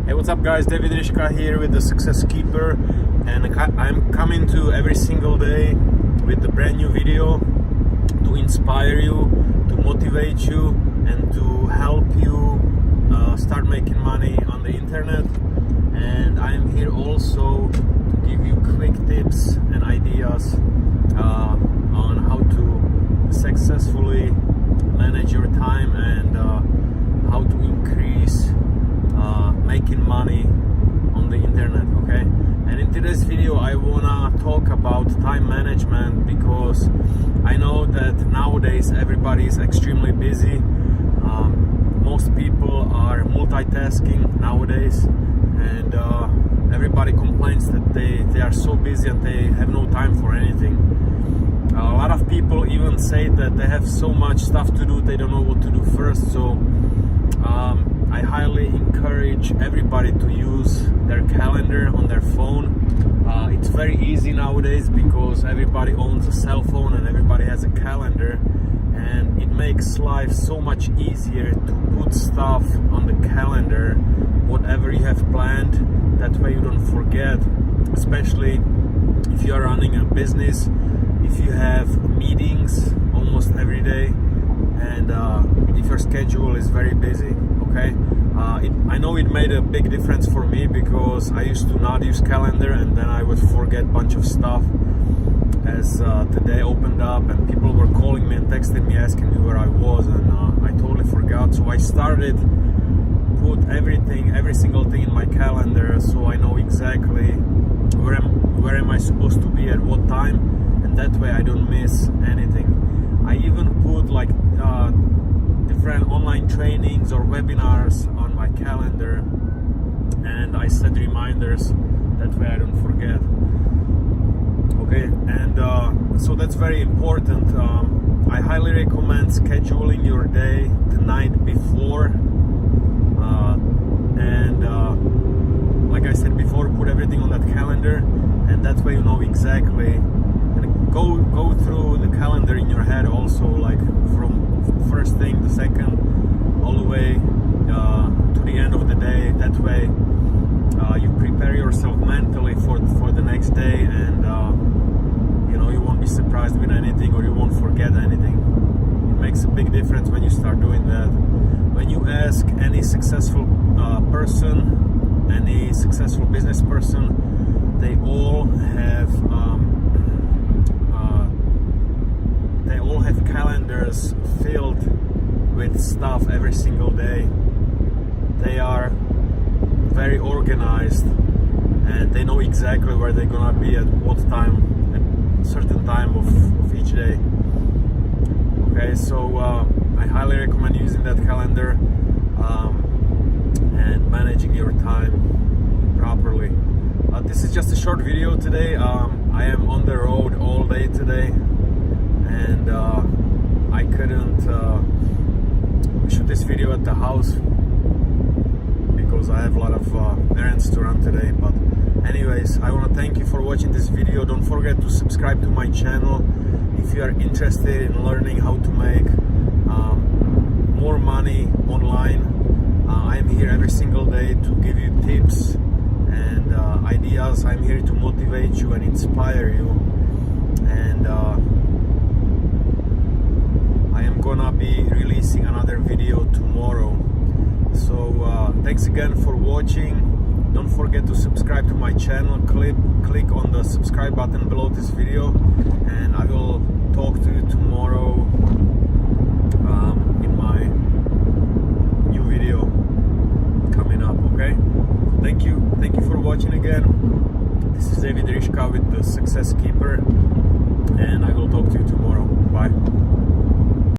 Hey, what's up guys, David Rishka here with the Success Keeper, and I'm coming to every single day with a brand new video to inspire you, to motivate you, and to help you start making money on the internet. And I'm here also to give you quick tips and ideas on how to successfully manage your time and how to increase making money on the internet. Okay, and in today's video I wanna talk about time management, because I know that nowadays everybody is extremely busy. Most people are multitasking nowadays, and everybody complains that they are so busy and they have no time for anything. A lot of people even say that they have so much stuff to do, they don't know what to do first. So I highly encourage everybody to use their calendar on their phone. It's very easy nowadays because everybody owns a cell phone and everybody has a calendar, and it makes life so much easier to put stuff on the calendar, whatever you have planned. That way you don't forget, especially if you are running a business, if you have meetings almost every day, and if your schedule is very busy. Okay, I know it made a big difference for me, because I used to not use calendar and then I would forget a bunch of stuff as the day opened up and people were calling me and texting me asking me where I was, and I totally forgot. So I started put every single thing in my calendar, so I know exactly where am I supposed to be at what time, and that way I don't miss anything. I even put like different online trainings or webinars on my calendar, and I set reminders, that way I don't forget. Okay, and so that's very important. I highly recommend scheduling your day the night before, and like I said before, put everything on that calendar, and that way you know exactly. And go through the calendar in your head also, like from first thing, the second, all the way to the end of the day. That way you prepare yourself mentally for the next day, and you know, you won't be surprised with anything, or you won't forget anything. It makes a big difference when you start doing that. When you ask any successful person, any successful business person, they all have calendars filled with stuff every single day. They are very organized, and they know exactly where they're gonna be at what time, at a certain time of each day. Okay, so I highly recommend using that calendar and managing your time properly. This is just a short video today. I am on the road all day today, and I couldn't shoot this video at the house because I have a lot of errands to run today. But anyways, I want to thank you for watching this video. Don't forget to subscribe to my channel if you are interested in learning how to make more money online. I am here every single day to give you tips and ideas. I'm here to motivate you and inspire you, and I am gonna be releasing another video tomorrow. So thanks again for watching. Don't forget to subscribe to my channel. Click on the subscribe button below this video, and I will talk to you tomorrow in my new video coming up. Okay, thank you for watching again. This is David Rishka with the Success Keeper, and I will talk to you tomorrow. Bye.